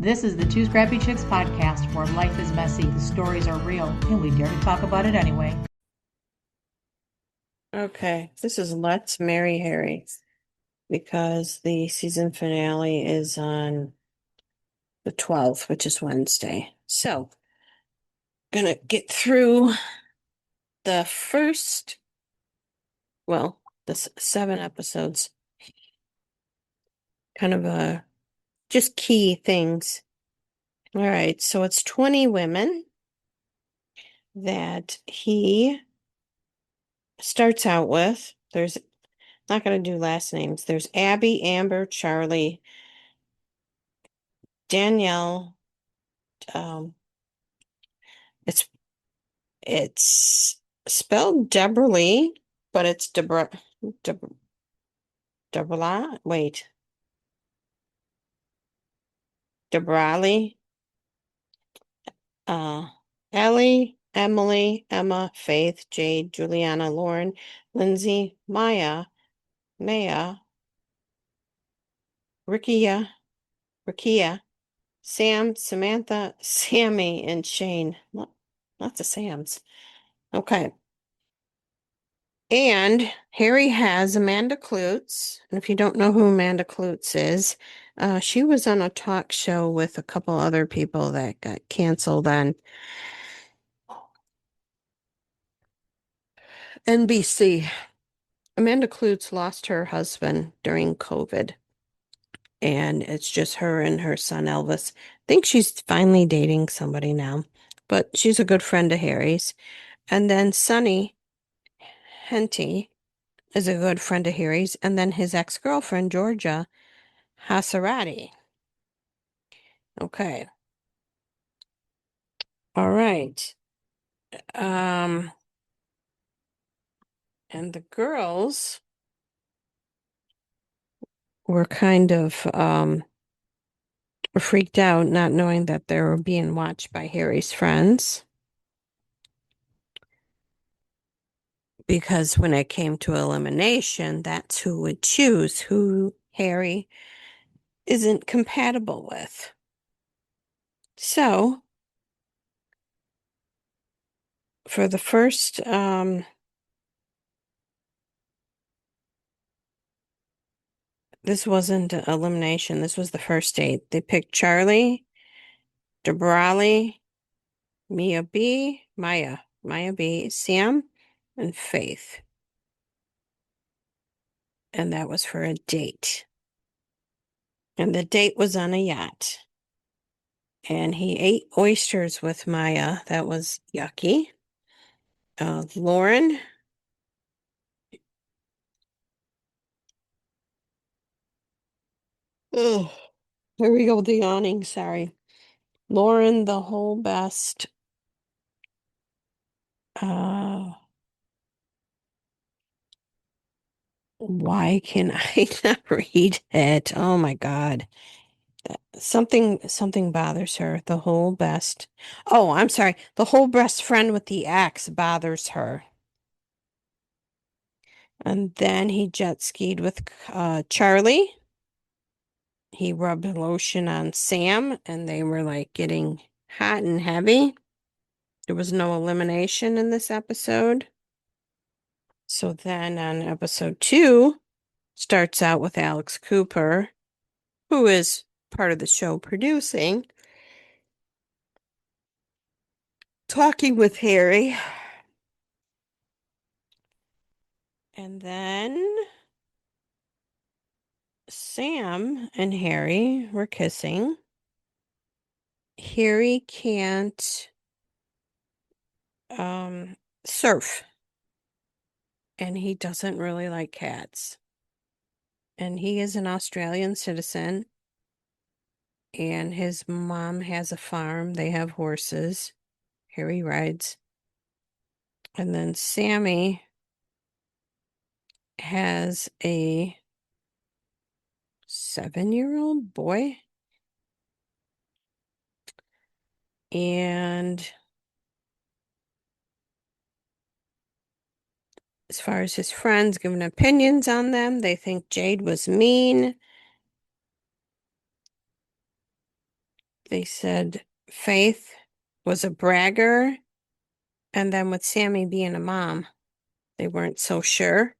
This is the Two Scrappy Chicks podcast where life is messy, the stories are real, and we dare to talk about it anyway. Okay, this is Let's Marry Harry because the season finale is on the 12th, which is Wednesday. So, gonna get through the first, well, the 7 episodes, kind of just key things. All right, so it's 20 women that he starts out with. There's not going to do last names. There's Abby, Amber, Charlie, Danielle. Um, it's It's spelled Deborah Lee, but it's Deborah. Wait, Deborah Lee. Uh, Ellie, Emily, Emma, Faith, Jade, Juliana, Lauren, Lindsay, Maya, Rikia, Sam, Samantha, Sammy, and Shane. Lots of Sams. Okay. And Harry has Amanda Klutz. And if you don't know who Amanda Klutz is, she was on a talk show with a couple other people that got canceled on NBC. Amanda Klutz lost her husband during COVID, and it's just her and her son Elvis. I think she's finally dating somebody now, but she's a good friend of Harry's. And then Sonny Henty is a good friend of Harry's, and then his ex-girlfriend, Georgia Hasarati. Okay. All right. Um, and the girls were kind of freaked out, not knowing that they were being watched by Harry's friends. Because when it came to elimination, that's who would choose who Harry isn't compatible with. So, for the first this wasn't elimination, this was the first date. They picked Charlie, Debrali, Maya B, Sam, and Faith. And that was for a date. And the date was on a yacht. And he ate oysters with Maya. That was yucky. Lauren. Oh, here we go with the yawning. Sorry. Lauren, the whole best. Uh, why can I not read it? Oh my God. Something bothers her. The whole best. Oh, I'm sorry. The whole best friend with the axe bothers her. And then he jet skied with Charlie. He rubbed lotion on Sam, and they were like getting hot and heavy. There was no elimination in this episode. So then on episode 2, starts out with Alex Cooper, who is part of the show producing, talking with Harry. And then Sam and Harry were kissing. Harry can't surf, and he doesn't really like cats. And he is an Australian citizen, and his mom has a farm. They have horses. Harry rides. And then Sammy has a 7-year-old boy. And as far as his friends giving opinions on them, they think Jade was mean. They said Faith was a bragger, and then with Sammy being a mom, they weren't so sure.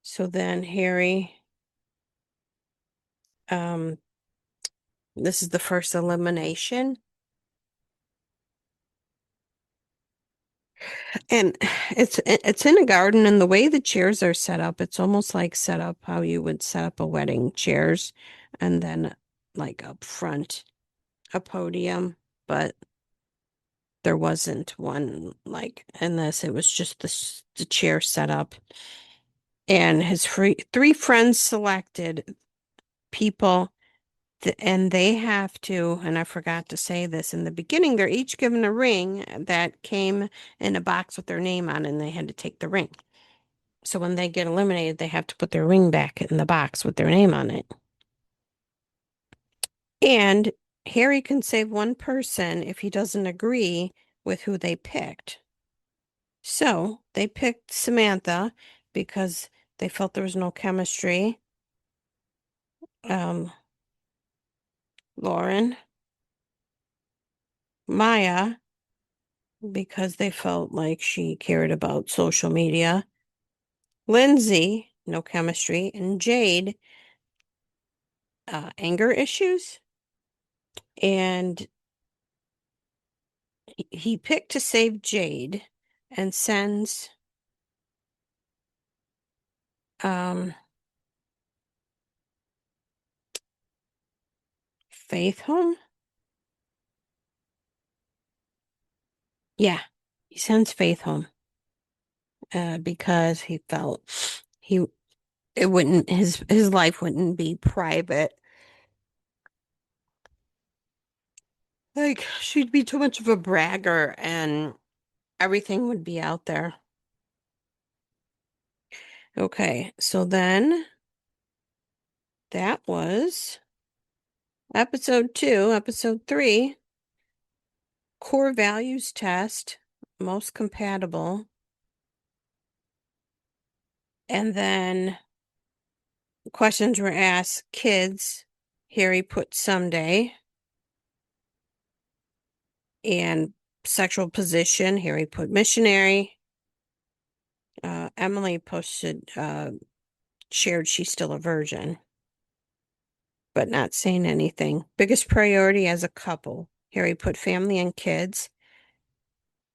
So then Harry, um, this is the first elimination. And it's in a garden, and the way the chairs are set up, it's almost like set up how you would set up a wedding chairs, and then like up front, a podium, but there wasn't one like in this. It was just the chair set up. And his three friends selected people, and they have to, and I forgot to say this in the beginning, they're each given a ring that came in a box with their name on, and they had to take the ring. So when they get eliminated, they have to put their ring back in the box with their name on it. And Harry can save one person if he doesn't agree with who they picked. So they picked Samantha because they felt there was no chemistry. Lauren, Maya, because they felt like she cared about social media. Lindsay, no chemistry. And Jade, anger issues. And he picked to save Jade and sends Faith home. Yeah, he sends Faith home because he felt he it wouldn't his life wouldn't be private. Like she'd be too much of a bragger and everything would be out there. Okay, so then that was episode 2. Episode 3, core values test, most compatible. And then questions were asked, kids. Harry put someday. And sexual position, Harry put missionary. Emily posted, shared she's still a virgin, but not saying anything. Biggest priority as a couple, Harry put family and kids.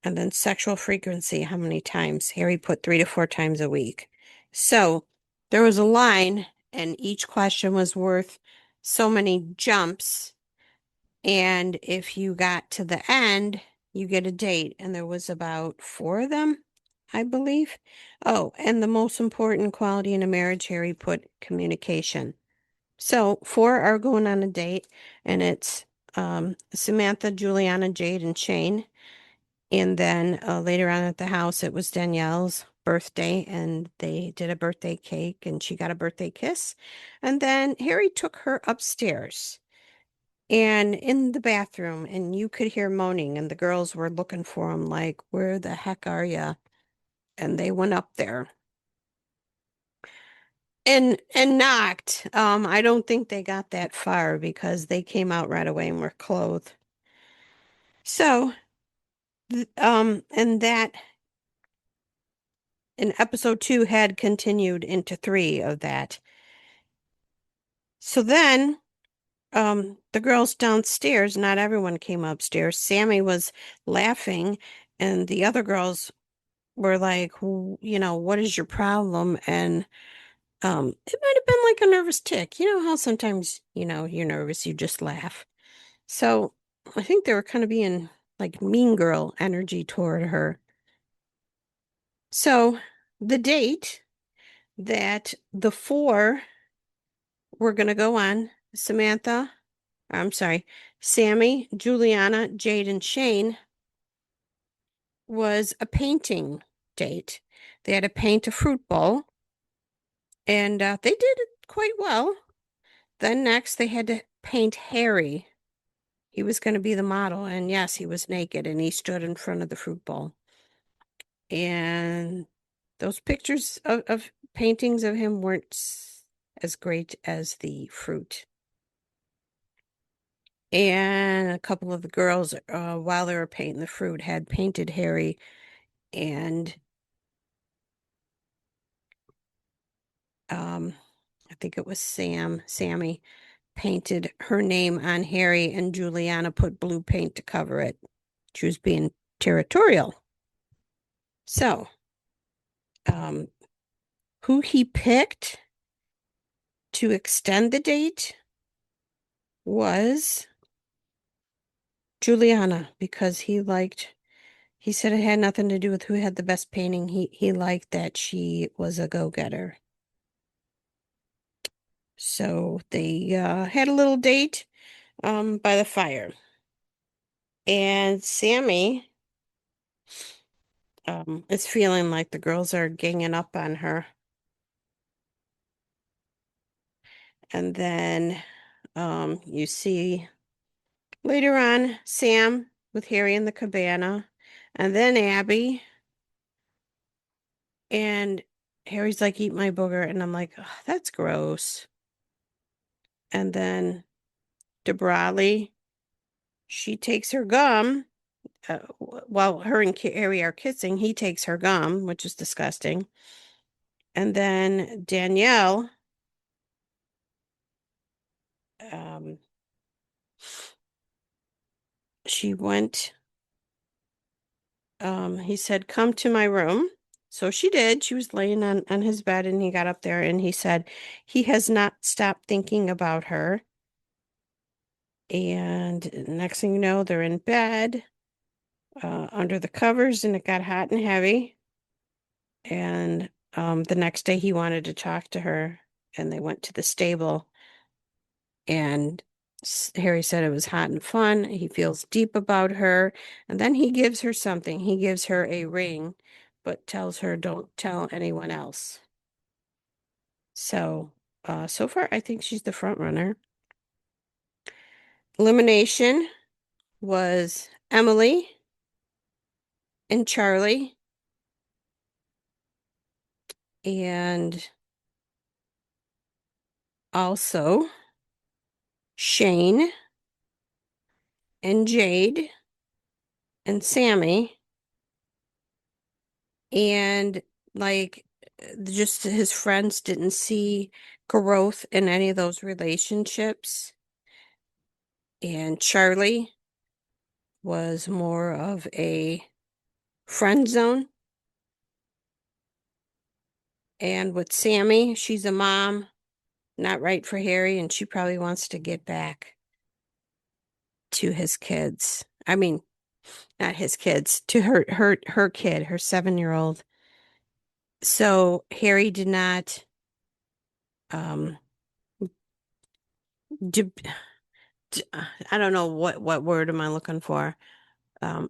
And then sexual frequency, how many times? Harry put 3 to 4 times a week. So there was a line, and each question was worth so many jumps. And if you got to the end, you get a date. And there was about 4 of them, I believe. Oh, and the most important quality in a marriage, Harry put communication. So 4 are going on a date, and it's Samantha, Juliana, Jade, and Shane. And then later on at the house, it was Danielle's birthday, and they did a birthday cake, and she got a birthday kiss. And then Harry took her upstairs and in the bathroom, and you could hear moaning, and the girls were looking for him, like, where the heck are you? And they went up there and knocked. I don't think they got that far because they came out right away and were clothed. So, and that in episode 2 had continued into 3 of that. So then, the girls downstairs, not everyone came upstairs. Sammy was laughing, and the other girls were like, what is your problem? And it might have been like a nervous tick. You know how sometimes, you're nervous, you just laugh. So I think they were kind of being like mean girl energy toward her. So the date that the 4 were going to go on, I'm sorry, Sammy, Juliana, Jade, and Shane, was a painting date. They had to paint a fruit bowl, and they did it quite well. Then next, they had to paint Harry. He was going to be the model, and yes, he was naked, and he stood in front of the fruit bowl. And those pictures of paintings of him weren't as great as the fruit. And a couple of the girls, while they were painting the fruit, had painted Harry, and I think it was Sammy, painted her name on Harry, and Juliana put blue paint to cover it. She was being territorial. So, who he picked to extend the date was Juliana, because he said it had nothing to do with who had the best painting. He liked that she was a go-getter. So they had a little date by the fire. And Sammy is feeling like the girls are ganging up on her. And then you see later on Sam with Harry in the cabana, and then Abby. And Harry's like, eat my booger. And I'm like, oh, that's gross. And then DeBrally, she takes her gum. While her and Harry are kissing, he takes her gum, which is disgusting. And then Danielle, um, she went, he said, come to my room. So she did. She was laying on his bed, and he got up there and he said he has not stopped thinking about her. And next thing you know, they're in bed, under the covers, and it got hot and heavy. And the next day he wanted to talk to her, and they went to the stable, and Harry said it was hot and fun. He feels deep about her. And then he gives her something. He gives her a ring, but tells her don't tell anyone else. So, so far, I think she's the front runner. Elimination was Emily and Charlie, and also Shane and Jade and Sammy, and like just his friends didn't see growth in any of those relationships. And Charlie was more of a friend zone. And with Sammy, she's a mom, not right for Harry, and she probably wants to get back to his kids. I mean, not his kids, to her kid, her 7-year-old. So Harry did not um de I don't know what word am I looking for.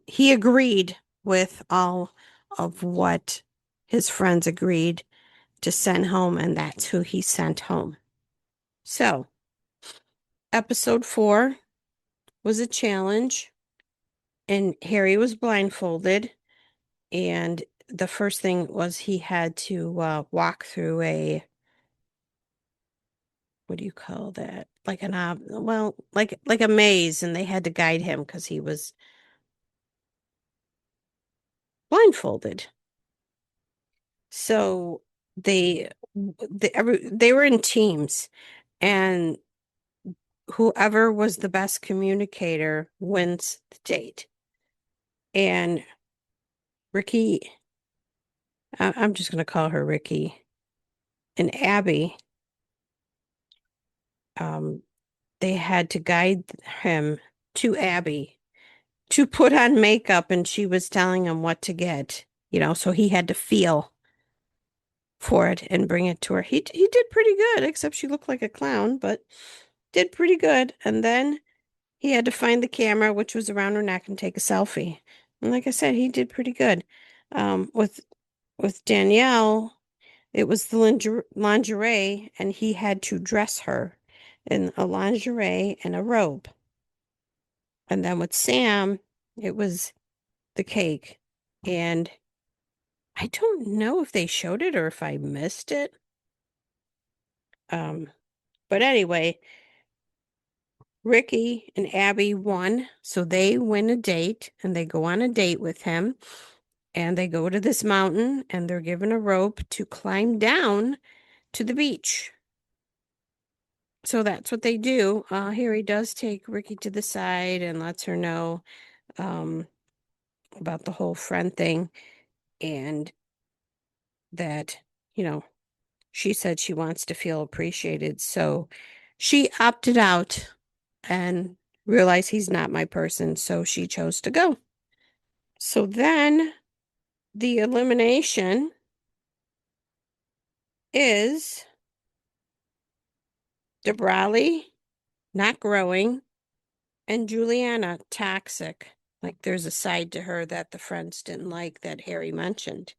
He agreed with all of what his friends agreed to send home, and that's who he sent home. So, episode 4 was a challenge, and Harry was blindfolded, and the first thing was he had to walk through a, what do you call that? Like an well, like a maze, and they had to guide him because he was blindfolded. So they were in teams, and whoever was the best communicator wins the date. And Ricky, I'm just going to call her Ricky, and Abby, um, they had to guide him to Abby to put on makeup, and she was telling him what to get, so he had to feel for it and bring it to her. He did pretty good, except she looked like a clown, but did pretty good. And then he had to find the camera, which was around her neck, and take a selfie. And like I said, he did pretty good. With Danielle, it was the lingerie, and he had to dress her in a lingerie and a robe. And then with Sam, it was the cake. And I don't know if they showed it or if I missed it. But anyway, Ricky and Abby won, so they win a date and they go on a date with him. And they go to this mountain and they're given a rope to climb down to the beach. So that's what they do. Harry does take Ricky to the side and lets her know um, about the whole friend thing and that, you know, she said she wants to feel appreciated. So she opted out and realized he's not my person. So she chose to go. So then the elimination is Debrali not growing and Juliana toxic. Like there's a side to her that the friends didn't like that Harry mentioned.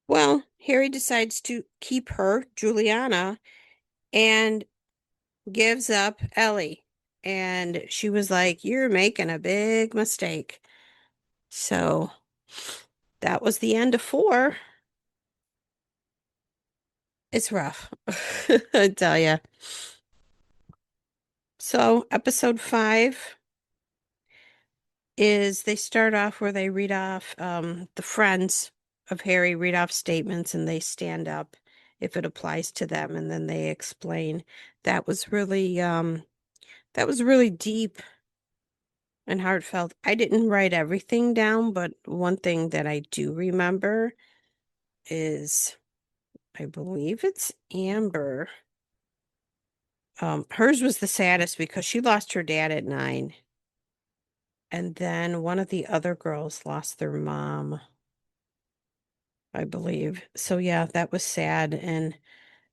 Well, Harry decides to keep her, Juliana, and gives up Ellie. And she was like, "You're making a big mistake." So that was the end of 4. It's rough, I tell you. So episode 5 is they start off where they read off the friends of Harry read off statements and they stand up if it applies to them and then they explain. That was really deep and heartfelt. I didn't write everything down, but one thing that I do remember is I believe it's Amber. Hers was the saddest because she lost her dad at 9. And then one of the other girls lost their mom, I believe. So yeah, that was sad. And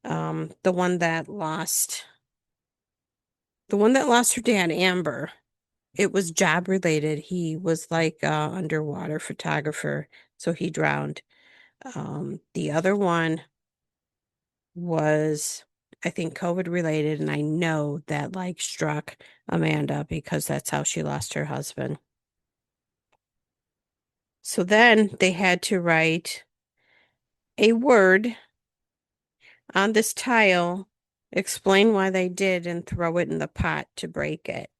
the one that lost her dad, Amber, it was job related. He was like underwater photographer, so he drowned. The other one was, I think, COVID related, and I know that like struck Amanda because that's how she lost her husband. So then they had to write a word on this tile, explain why they did, and throw it in the pot to break it.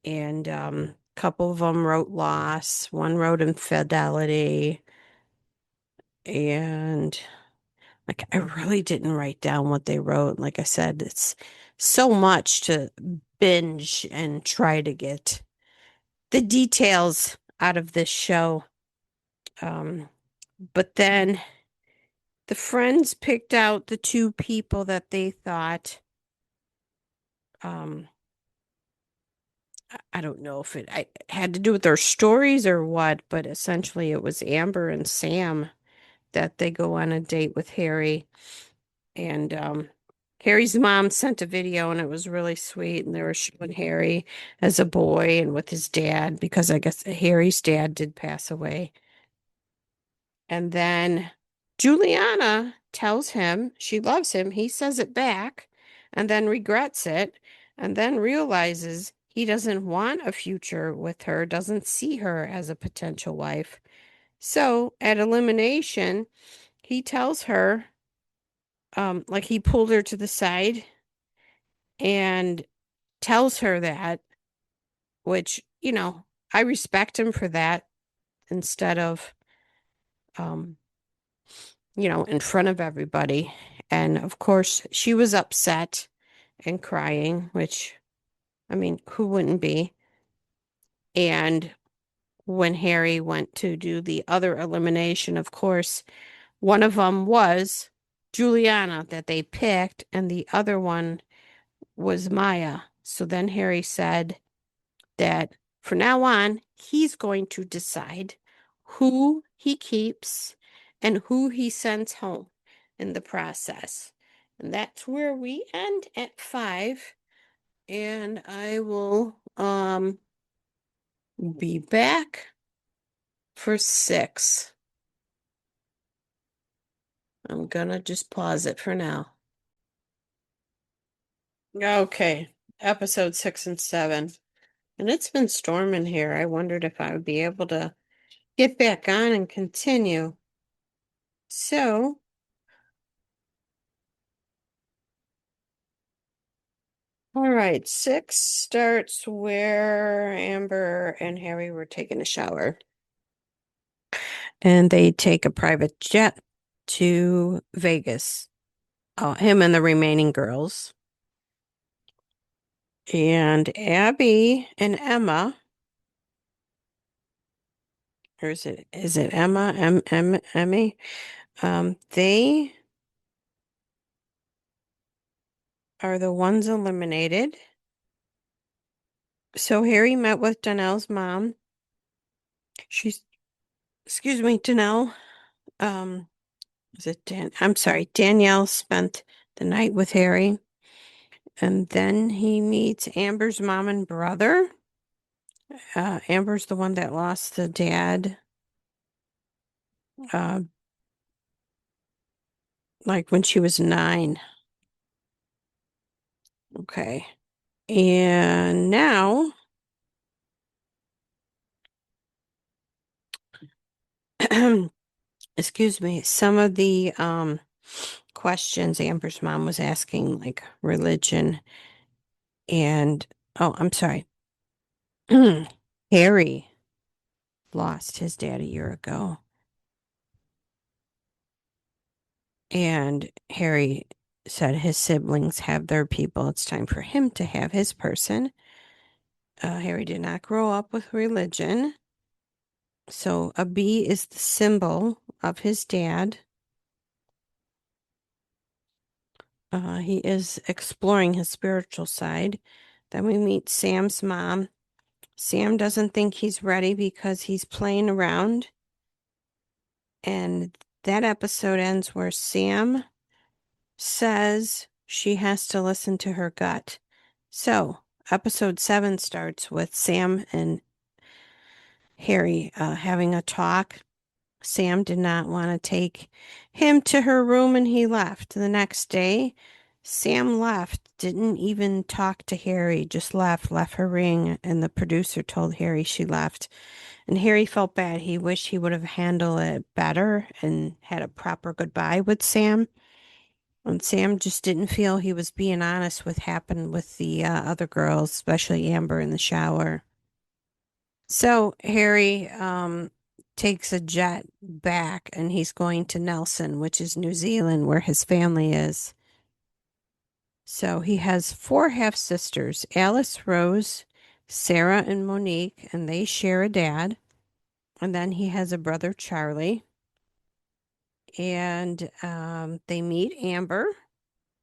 And a couple of them wrote loss, one wrote infidelity, and like I really didn't write down what they wrote. Like I said, it's so much to binge and try to get the details out of this show. Um, but then the friends picked out the 2 people that they thought um I don't know if it had to do with their stories or what, but essentially it was Amber and Sam that they go on a date with Harry. And Harry's mom sent a video and it was really sweet. And they were showing Harry as a boy and with his dad, because I guess Harry's dad did pass away. And then Juliana tells him she loves him. He says it back and then regrets it and then realizes he doesn't want a future with her, doesn't see her as a potential wife. So at elimination, he tells her, like he pulled her to the side and tells her that, which, I respect him for that instead of, um, in front of everybody. And of course, she was upset and crying, which, I mean, who wouldn't be? And when Harry went to do the other elimination, of course, one of them was Juliana that they picked, and the other one was Maya. So then Harry said that from now on, he's going to decide who he keeps and who he sends home in the process. And that's where we end at 5. And I will be back for 6. I'm gonna just pause it for now. Okay, episode 6 and 7. And it's been storming here. I wondered if I would be able to get back on and continue. So All right, 6 starts where Amber and Harry were taking a shower. And they take a private jet to Vegas. Him and the remaining girls. And Abby and Emma, or is it Emma? Emmy? They are the ones eliminated. So Harry met with Danelle's mom. She's, excuse me, Danelle. Um, is it Dan? I'm sorry, Danielle spent the night with Harry. And then he meets Amber's mom and brother. Amber's the one that lost the dad, uh, like when she was 9. Okay. And now, excuse me, some of the questions Amber's mom was asking, like religion and, oh, I'm sorry. Harry lost his dad a year ago. And Harry said his siblings have their people. It's time for him to have his person. Harry did not grow up with religion. So a bee is the symbol of his dad. He is exploring his spiritual side. Then we meet Sam's mom. Sam doesn't think he's ready because he's playing around. And that episode ends where Sam says she has to listen to her gut. So, episode 7 starts with Sam and Harry having a talk. Sam did not want to take him to her room and he left. The next day, Sam left, didn't even talk to Harry, just left her ring, and the producer told Harry she left. And Harry felt bad. He wished he would have handled it better and had a proper goodbye with Sam. And Sam just didn't feel he was being honest with happened with the other girls, especially Amber in the shower. So Harry takes a jet back and he's going to Nelson, which is New Zealand, where his family is. So he has 4 half sisters, Alice, Rose, Sarah, and Monique, and they share a dad. And then he has a brother, Charlie. And they meet Amber.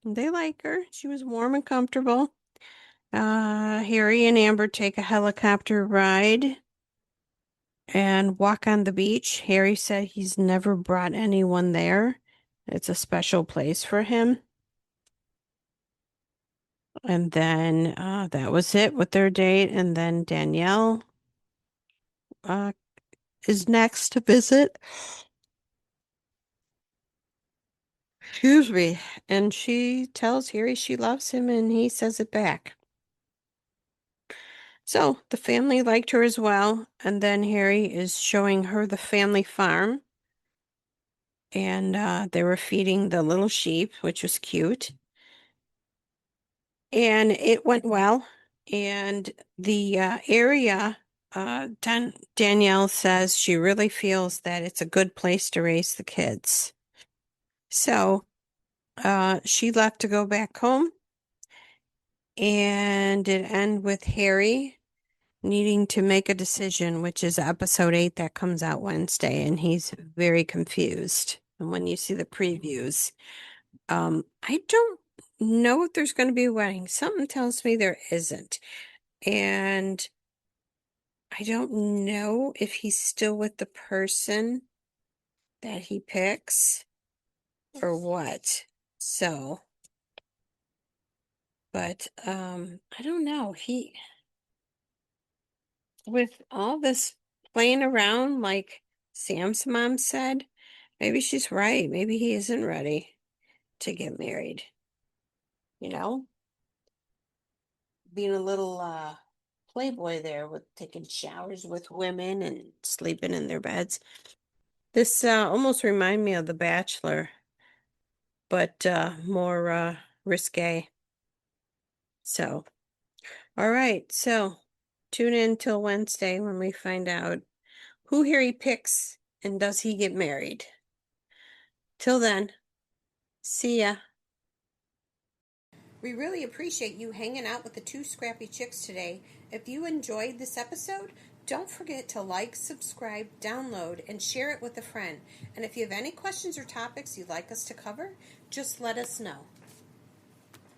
They like her. She was warm and comfortable. Harry and Amber take a helicopter ride and walk on the beach. Harry said he's never brought anyone there. It's a special place for him. And then that was it with their date. And then Danielle uh, is next to visit. Excuse me. And she tells Harry she loves him, and he says it back. So the family liked her as well. And then Harry is showing her the family farm. And they were feeding the little sheep, which was cute. And it went well. And the area, Danielle says she really feels that it's a good place to raise the kids. So she left to go back home. And it ended with Harry needing to make a decision, which is episode 8 that comes out Wednesday. And he's very confused. And when you see the previews, I don't know if there's going to be a wedding. Something tells me there isn't. And I don't know if he's still with the person that he picks or what. So, but I don't know. He with all this playing around like Sam's mom said, maybe she's right. Maybe he isn't ready to get married. You know? Being a little playboy there with taking showers with women and sleeping in their beds. This almost remind me of The Bachelor, but more risque. So, all right. So tune in till Wednesday when we find out who Harry picks and does he get married. Till then, see ya. We really appreciate you hanging out with the two scrappy chicks today. If you enjoyed this episode, don't forget to like, subscribe, download, and share it with a friend. And if you have any questions or topics you'd like us to cover, just let us know.